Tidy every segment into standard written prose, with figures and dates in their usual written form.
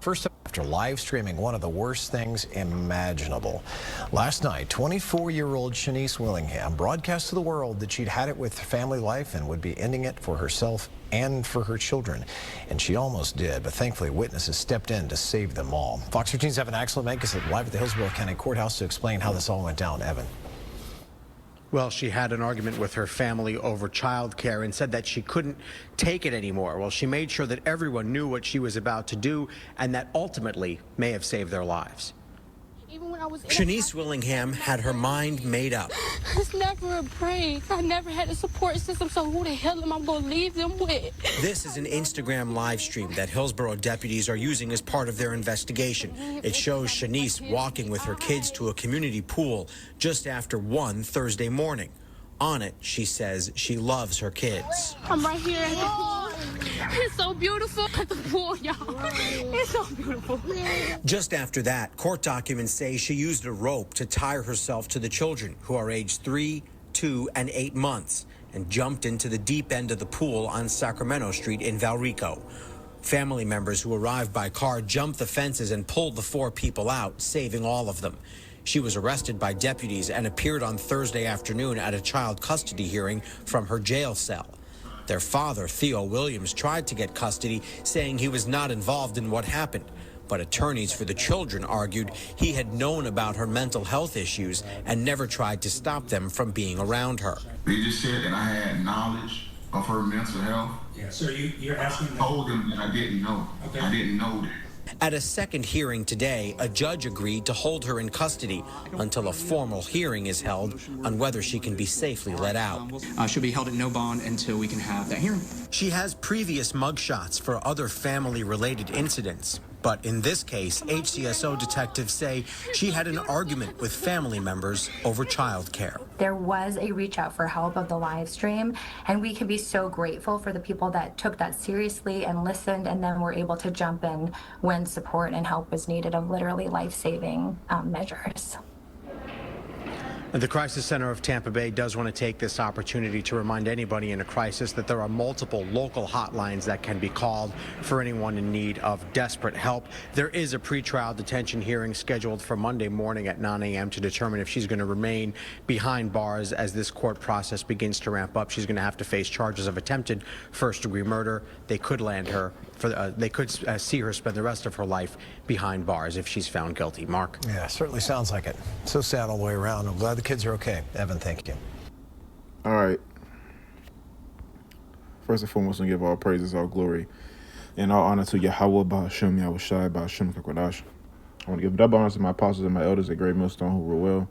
First, after live streaming one of the worst things imaginable. Last night, 24-year-old Shanice Willingham broadcast to the world that she'd had it with family life and would be ending it for herself and for her children. And she almost did, but thankfully witnesses stepped in to save them all. Fox 13's Evan Axel is live at the Hillsborough County Courthouse to explain how this all went down. Evan. Well, she had an argument with her family over childcare and said that she couldn't take it anymore. Well, she made sure that everyone knew what she was about to do, and that ultimately may have saved their lives. Shanice Willingham had her mind made up. It's never a break. I never had a support system, so who the hell am I going to leave them with? This is an Instagram live stream that Hillsborough deputies are using as part of their investigation. It shows Shanice walking with her kids to a community pool just after 1 Thursday morning. On it, she says she loves her kids. I'm right here at the pool. It's so beautiful at the pool, y'all. It's so beautiful. Just after that, court documents say she used a rope to tie herself to the children, who are aged 3, 2, and 8 months, and jumped into the deep end of the pool on Sacramento Street in Valrico. Family members who arrived by car jumped the fences and pulled the 4 people out, saving all of them. She was arrested by deputies and appeared on Thursday afternoon at a child custody hearing from her jail cell. Their father, Theo Williams, tried to get custody, saying he was not involved in what happened. But attorneys for the children argued he had known about her mental health issues and never tried to stop them from being around her. They just said that I had knowledge of her mental health. Yeah, so you're asking them. I told them that I didn't know. Okay. I didn't know that. At a second hearing today, a judge agreed to hold her in custody until a formal hearing is held on whether she can be safely let out. She'll be held at no bond until we can have that hearing. She has previous mugshots for other family-related incidents. But in this case, HCSO detectives say she had an argument with family members over childcare. There was a reach out for help of the live stream, and we can be so grateful for the people that took that seriously and listened and then were able to jump in when support and help was needed of literally life-saving measures. The Crisis Center of Tampa Bay does want to take this opportunity to remind anybody in a crisis that there are multiple local hotlines that can be called for anyone in need of desperate help. There is a pretrial detention hearing scheduled for Monday morning at 9 a.m. to determine if she's going to remain behind bars as this court process begins to ramp up. She's going to have to face charges of attempted first-degree murder. They could land her they could see her spend the rest of her life behind bars if she's found guilty. Mark? Yeah, certainly sounds like it. So sad all the way around. I'm glad the kids are okay. Evan, thank you. All right. First and foremost, I give all praises, all glory, and all honor to Yahweh Ba'Hashem, Yahweh Shai Ba'Hashem Kakwadash. I want to give double honors to my apostles and my elders at Great Millstone who were well.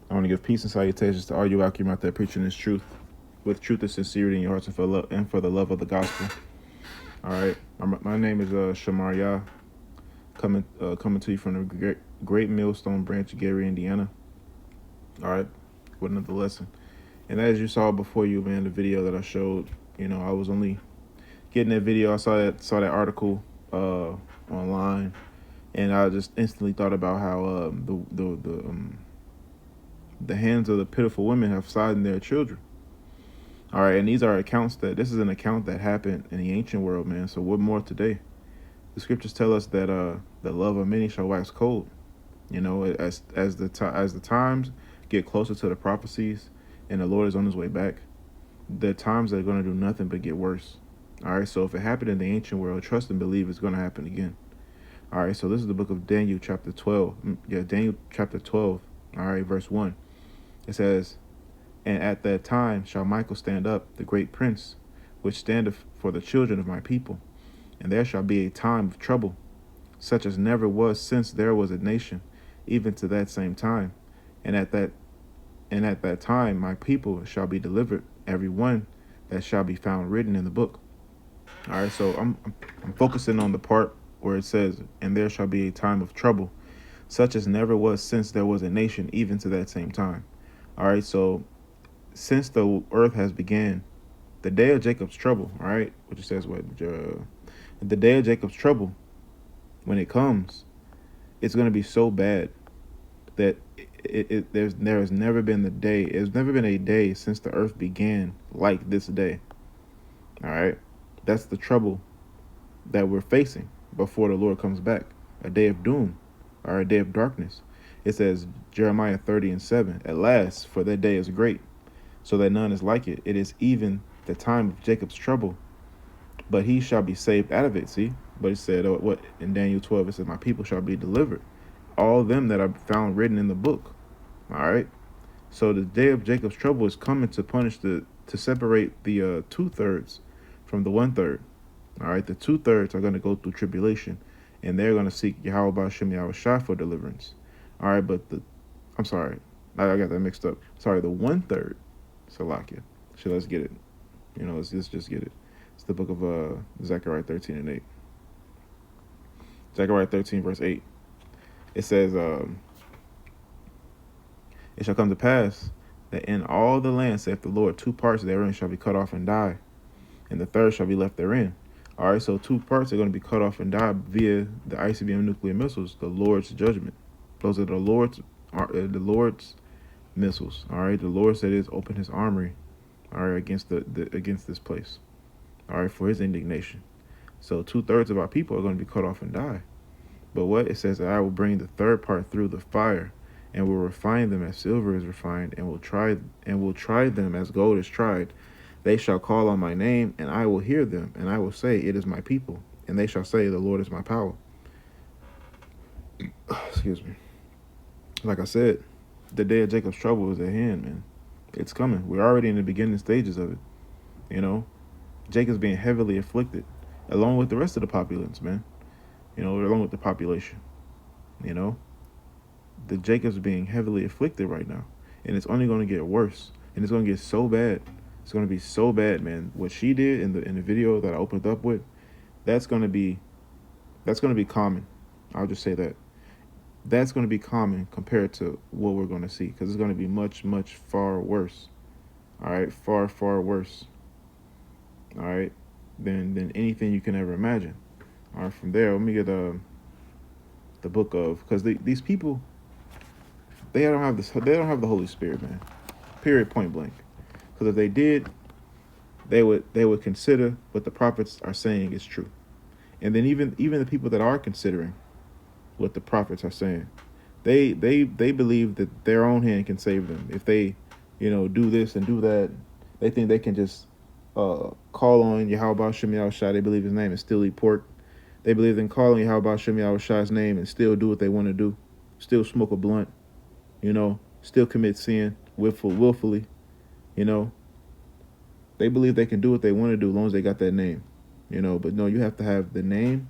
I want to give peace and salutations to all you out there preaching this truth with truth and sincerity in your hearts and for the love of the gospel. All right, my name is Shamaria, coming to you from the Great Millstone branch, Gary, Indiana. All right, with another lesson. And as you saw before you, man, the video that I showed, you know, I was only getting that video. I saw that article online, and I just instantly thought about how the hands of the pitiful women have signed their children. All right, and these are accounts this is an account that happened in the ancient world, man. So what more today? The scriptures tell us that the love of many shall wax cold. You know, as the times get closer to the prophecies, and the Lord is on his way back, the times are going to do nothing but get worse. All right, so if it happened in the ancient world, trust and believe it's going to happen again. All right, so this is the book of Daniel, chapter 12. Yeah, Daniel, chapter 12. All right, verse 1. It says, "And at that time shall Michael stand up, the great prince, which standeth for the children of my people. And there shall be a time of trouble, such as never was since there was a nation, even to that same time. And at that time my people shall be delivered, every one that shall be found written in the book." All right, so I'm focusing on the part where it says, "And there shall be a time of trouble, such as never was since there was a nation, even to that same time." All right, so since the earth has began, the day of Jacob's trouble, all right, which it says the day of Jacob's trouble, when it comes, it's going to be so bad that there has never been a day since the earth began like this day. All right, that's the trouble that we're facing. before the Lord comes back, a day of doom, or a day of darkness. It says, Jeremiah 30:7, at last, for that day is great, so that none is like it. It is even the time of Jacob's trouble, but he shall be saved out of it. See? But it said, what in Daniel 12, it said, my people shall be delivered, all of them that are found written in the book. All right? So the day of Jacob's trouble is coming to punish to separate the 2/3 from the 1/3. All right, the 2/3 are going to go through tribulation, and they're going to seek Yahweh Ba'Shem Yahweh Shai for deliverance. All right, but I'm sorry, I got that mixed up. Sorry, the 1/3, Salakia. So let's get it. Let's just get it. It's the book of Zechariah 13:8. Zechariah 13 verse 8. It says, it shall come to pass that in all the land, saith the Lord, 2 parts therein shall be cut off and die, and the third shall be left therein. All right, so 2 parts are going to be cut off and die via the ICBM nuclear missiles, the Lord's judgment. Those are the Lord's missiles. All right, the Lord said is open His armory, all right, against against this place, all right, for His indignation. So 2/3 of our people are going to be cut off and die. But what it says, that I will bring the third part through the fire, and will refine them as silver is refined, and will try them as gold is tried. They shall call on my name, and I will hear them, and I will say, it is my people, and they shall say, the Lord is my power. Excuse me. Like I said, the day of Jacob's trouble is at hand, man. It's coming. We're already in the beginning stages of it. Jacob's being heavily afflicted, along with the rest of the populace, man. Along with the population. The Jacob's being heavily afflicted right now, and it's only going to get worse, and it's going to get so bad. It's going to be so bad, man. What she did in the video that I opened up with, that's going to be common. I'll just say that. That's going to be common compared to what we're going to see, because it's going to be much, much far worse. All right, far, far worse. All right, than anything you can ever imagine. All right, from there, let me get the book of, because these people, they don't have the Holy Spirit, man. Period, point blank. Because if they did, they would consider what the prophets are saying is true. And then even the people that are considering what the prophets are saying, they believe that their own hand can save them. If they, do this and do that, they think they can just call on Yahweh Ba'Shem Yahweh Shai. They believe His name and still eat pork. They believe in calling Yahweh Ba'Shem Yahweh Shai's name and still do what they want to do. Still smoke a blunt, still commit sin willfully. They believe they can do what they want to do as long as they got that name, but no, you have to have the name,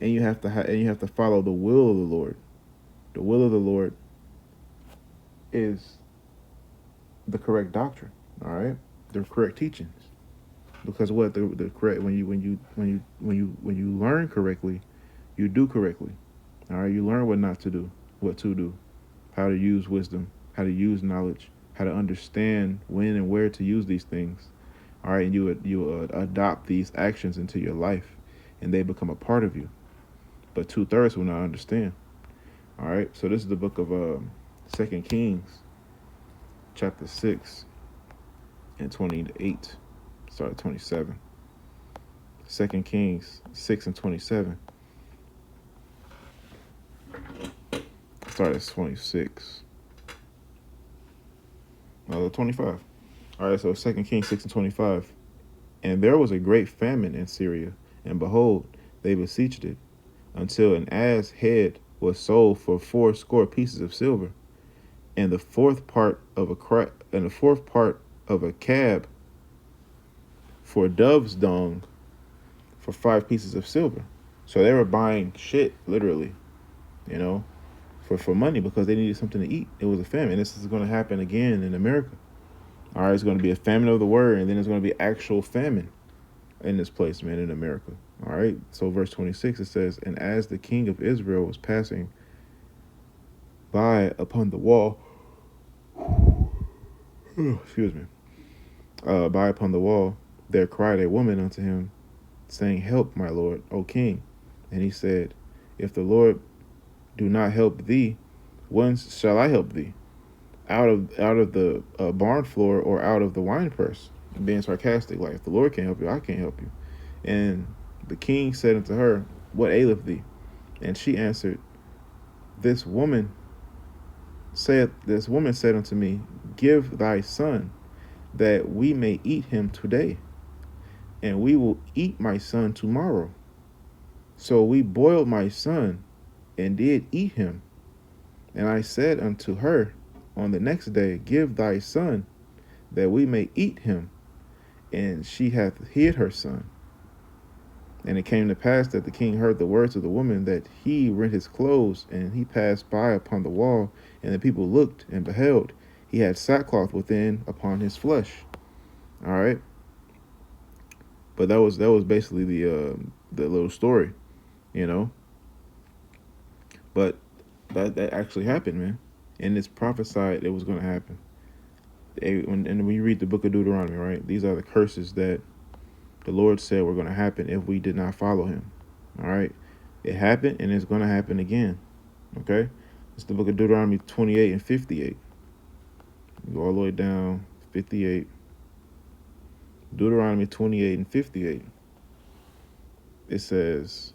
and you have to follow the will of the Lord. The will of the Lord is the correct doctrine, all right? The correct teachings. Because what the correct, when you learn correctly, you do correctly. All right, you learn what not to do, what to do, how to use wisdom, how to use knowledge, how to understand when and where to use these things. All right, and you adopt these actions into your life, and they become a part of you. But 2/3 will not understand. All right, so this is the book of 2 Kings, chapter 6 and 28. Start at 27. 2 Kings 6 and 27. Start at 26. 25. All right, so 2 Kings 6 and 25. And there was a great famine in Syria, and behold, they besieged it, until an ass head was sold for 80 pieces of silver, and the fourth part of a cab for dove's dung for 5 pieces of silver. So they were buying shit, literally, for money, because they needed something to eat. It was a famine. This is going to happen again in America. All right, it's going to be a famine of the word, and then there's going to be actual famine in this place, man, in America. All right, so verse 26, it says, and as the king of Israel was passing by upon the wall, excuse me, by upon the wall, there cried a woman unto him, saying, help, my lord, O king. And he said, if the Lord do not help thee, whence shall I help thee? Out of the barn floor, or out of the wine press? Being sarcastic, like, if the Lord can't help you, I can't help you. And the king said unto her, what aileth thee? And she answered, This woman said unto me, Give thy son, that we may eat him today, and we will eat my son tomorrow. So we boiled my son, and did eat him. And I said unto her on the next day, Give thy son, that we may eat him. And she hath hid her son. And it came to pass that the king heard the words of the woman, that he rent his clothes, and he passed by upon the wall, and the people looked, and beheld, he had sackcloth within upon his flesh. All right. But that was basically the little story, you know. But that actually happened, man. And it's prophesied it was going to happen. And when you read the book of Deuteronomy, right, these are the curses that the Lord said were going to happen if we did not follow him. All right. It happened, and it's going to happen again. Okay. It's the book of Deuteronomy 28 and 58. You go all the way down, 58. Deuteronomy 28 and 58. It says,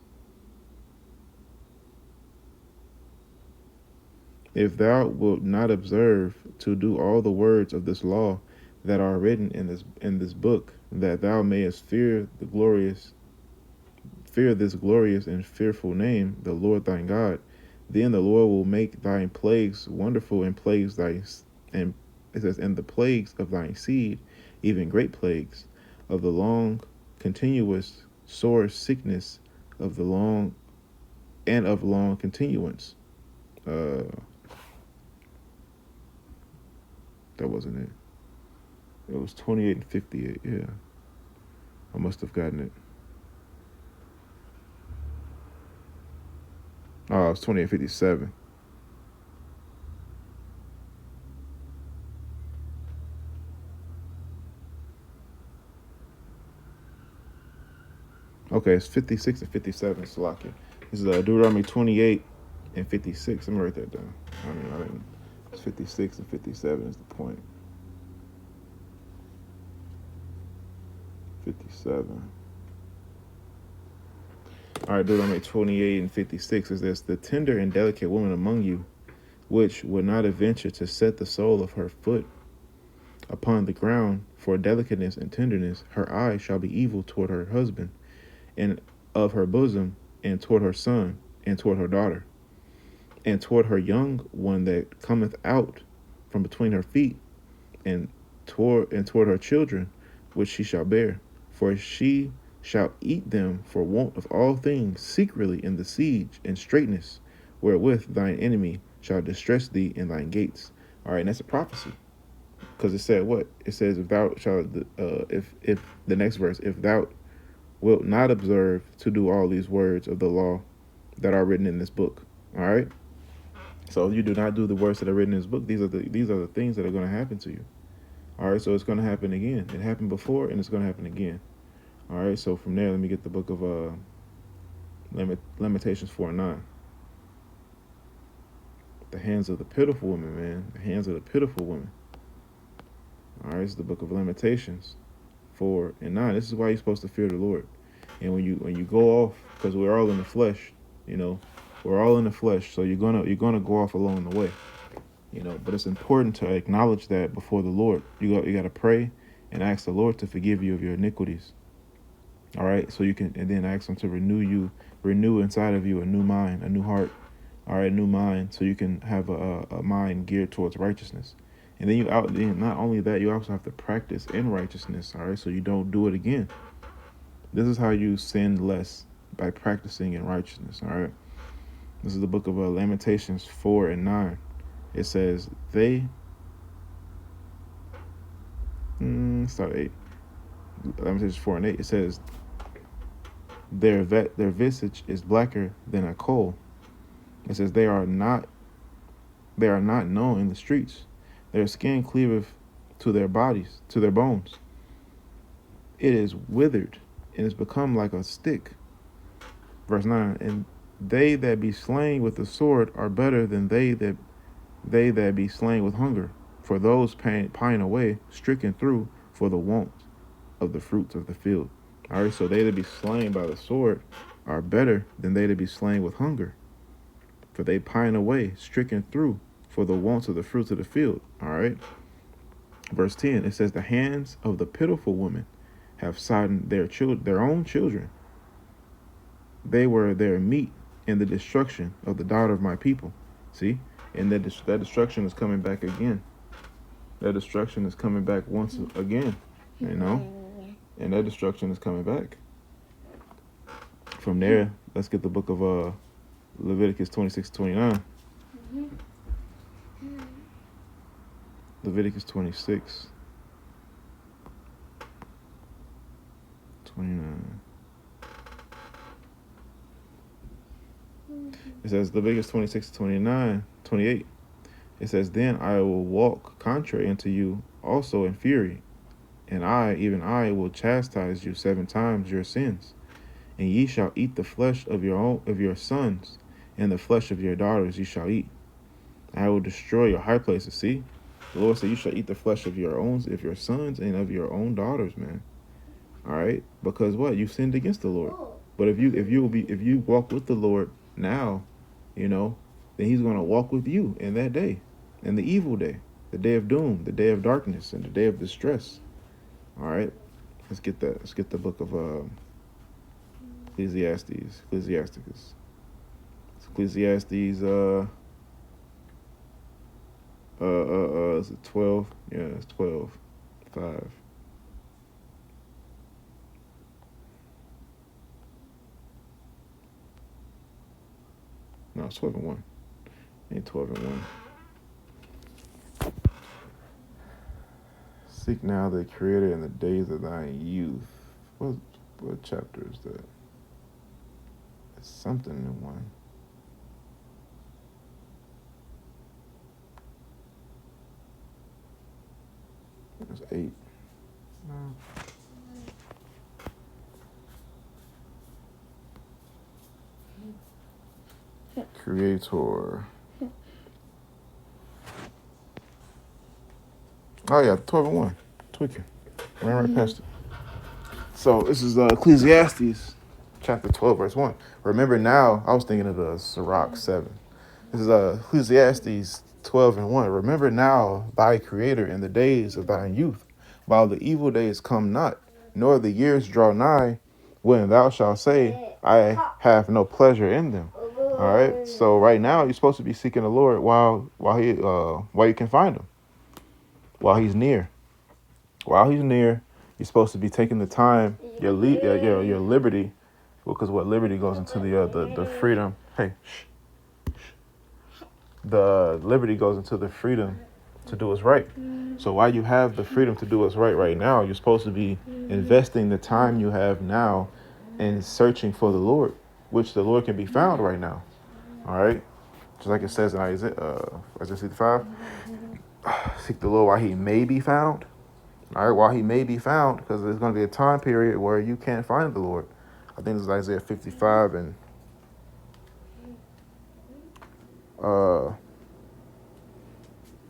If thou wilt not observe to do all the words of this law that are written in this book, that thou mayest fear this glorious and fearful name, the Lord thine God, then the Lord will make thy plagues wonderful, and it says, and the plagues of thine seed, even great plagues, of the long continuous sore sickness, of long continuance. That wasn't it. It was 28 and 58. Yeah, I must have gotten it. Oh, it was 28 and 57. Okay, it's 56 and 57, Salakia. This is Deuteronomy 28 and 56. I'm going to write that down. I didn't. It's 56 and 57 is the point. 57. All right, Deuteronomy 28 and 56 is this: the tender and delicate woman among you, which would not adventure to set the sole of her foot upon the ground for delicateness and tenderness, her eye shall be evil toward her husband, and of her bosom, and toward her son, and toward her daughter, and toward her young one that cometh out from between her feet, and toward her children, which she shall bear. For she shall eat them for want of all things secretly in the siege and straitness, wherewith thine enemy shall distress thee in thine gates. All right, and that's a prophecy, because it said what? It says, if thou shalt, if the next verse, if thou wilt not observe to do all these words of the law that are written in this book. All right. So if you do not do the words that are written in this book, these are the things that are going to happen to you. All right. So it's going to happen again. It happened before, and it's going to happen again. All right. So from there, let me get the book of Lamentations 4 and 9. The hands of the pitiful woman, man. The hands of the pitiful woman. All right. It's the book of Lamentations 4 and 9. This is why you're supposed to fear the Lord. And when you go off, because we're all in the flesh, you know, we're all in the flesh. So you're gonna go off along the way, you know. But it's important to acknowledge that before the Lord. You got to pray and ask the Lord to forgive you of your iniquities. All right. So you can, and then ask him to renew inside of you a new mind, a new heart. All right, new mind, so you can have a mind geared towards righteousness. And then not only that, you also have to practice in righteousness. All right, so you don't do it again. This is how you sin less, by practicing in righteousness. All right. This is the book of Lamentations 4 and 9. It says, start 8. Lamentations 4 and 8. It says, their visage is blacker than a coal. It says, they are not known in the streets. Their skin cleaveth to their bodies, to their bones. It is withered, and is become like a stick. Verse 9, and they that be slain with the sword are better than they that be slain with hunger. For those pine away, stricken through for the want of the fruits of the field. All right, so they that be slain by the sword are better than they to be slain with hunger. For they pine away, stricken through, for the wants of the fruits of the field. All right. Verse 10, it says, the hands of the pitiful woman have sodden their own children. They were their meat in the destruction of the daughter of my people. See? And that destruction is coming back again. That destruction is coming back once again, you know? And that destruction is coming back. From there, let's get the book of Leviticus 26-29. Leviticus 26, 29. It says Leviticus 26-29, 28. It says, then I will walk contrary unto you also in fury, and I, even I, will chastise you 7 times your sins, and ye shall eat the flesh of your sons, and the flesh of your daughters ye shall eat. I will destroy your high places. See, the Lord said you shall eat the flesh of your sons and of your own daughters, man. All right, because what? You sinned against the Lord. But if you walk with the Lord now, you know, then He's going to walk with you in that day, in the evil day, the day of doom, the day of darkness, and the day of distress. All right, let's get that. Let's get the book of Ecclesiastes. Is it 12? Yeah, it's 12:5. No, it's 12:1. Ain't 12:1. Seek now the Creator in the days of thy youth. What chapter is that? It's something in one. It's 8. No. Creator. Oh yeah, 12:1. Tweaking. Ran right past it. So this is Ecclesiastes chapter 12, verse 1. Remember now, I was thinking of the Sirach 7. This is Ecclesiastes 12:1. Remember now thy Creator in the days of thy youth, while the evil days come not, nor the years draw nigh, when thou shalt say, I have no pleasure in them. All right. So right now you're supposed to be seeking the Lord while you can find Him, while He's near. While He's near, you're supposed to be taking the time, your liberty, because what liberty goes into the freedom. Hey, the liberty goes into the freedom to do what's right. So while you have the freedom to do what's right now, you're supposed to be investing the time you have now in searching for the Lord, which the Lord can be found right now. All right, just like it says in Isaiah 65, seek the Lord while He may be found. All right, while He may be found, because there's going to be a time period where you can't find the Lord. I think it's Isaiah 55 and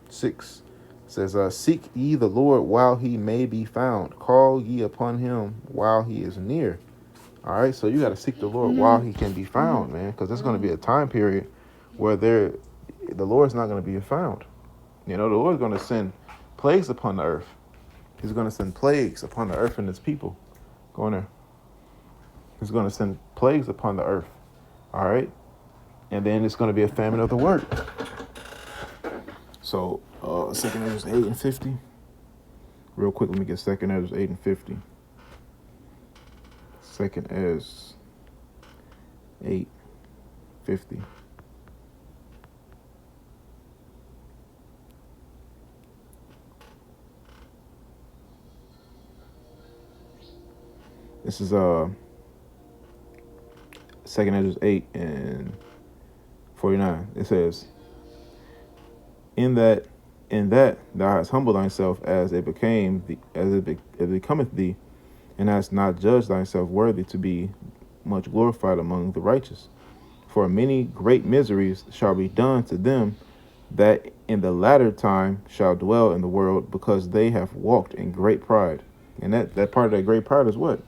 6. It says, seek ye the Lord while He may be found. Call ye upon Him while He is near. All right, so you got to seek the Lord while He can be found, man, because there's going to be a time period where the Lord's not going to be found. You know, the Lord's going to send plagues upon the earth. He's going to send plagues upon the earth and His people. Go in there. He's going to send plagues upon the earth. All right, and then it's going to be a famine of the word. So, 2 Ezra 8 and 50. Real quick, let me get 2 Ezra 8 and 50. 2 Ezra 8, 50. This is 2 Ezra 8 and 49. It says, In that thou hast humbled thyself as it becometh thee, and hast not judged thyself worthy to be much glorified among the righteous. For many great miseries shall be done to them that in the latter time shall dwell in the world, because they have walked in great pride. And that part of that great pride is what?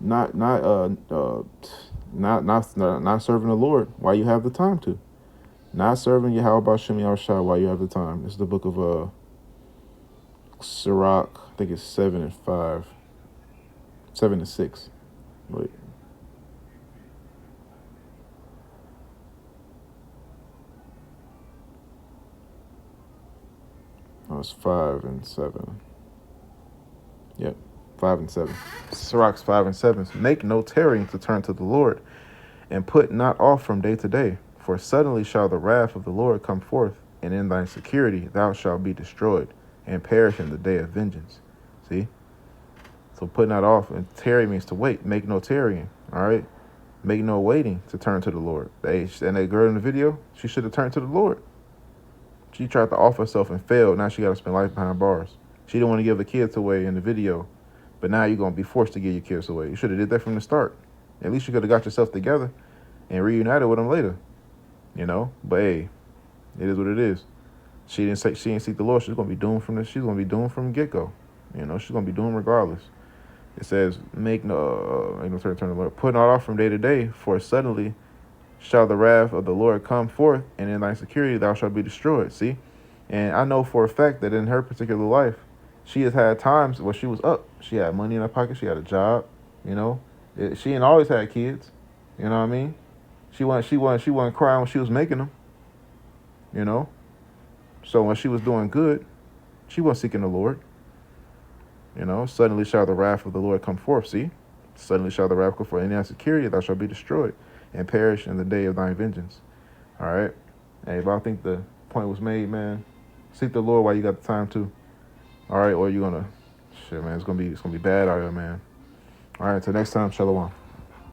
Not Not serving the Lord while you have the time to. Not serving Yahweh B'Shem Yahushua while you have the time. This is the book of Sirach. I think it's 7 and 5. 7 and 6. Wait. Oh, it's 5 and 7. Yep, 5 and 7. Sirach's 5 and 7. Make no tarrying to turn to the Lord, and put not off from day to day. For suddenly shall the wrath of the Lord come forth, and in thy security thou shalt be destroyed, and perish in the day of vengeance. See? So put not off, and tarry means to wait. Make no tarrying, all right? Make no waiting to turn to the Lord. And that girl in the video, she should have turned to the Lord. She tried to off herself and failed. Now she got to spend life behind bars. She didn't want to give the kids away in the video, but now you're going to be forced to give your kids away. You should have did that from the start. At least you could have got yourself together and reunited with them later, you know? But hey, it is what it is. She didn't seek the Lord. She's going to be doomed from this. She's going to be doomed from the get-go. You know, she's going to be doomed regardless. It says, make no turn to the Lord. Put not off from day to day, for suddenly shall the wrath of the Lord come forth, and in thy security thou shalt be destroyed. See? And I know for a fact that in her particular life, she has had times where she was up. She had money in her pocket. She had a job, you know. She ain't always had kids, you know what I mean? She wasn't crying when she was making them, you know. So when she was doing good, she wasn't seeking the Lord. You know, suddenly shall the wrath of the Lord come forth. See? Suddenly shall the wrath come forth. In thy security thou shalt be destroyed, and perish in the day of thine vengeance. All right? Hey, but I think the point was made, man. Seek the Lord while you got the time to. All right, or you're gonna, shit, man, it's gonna be bad out here, man. All right, till next time, shalom.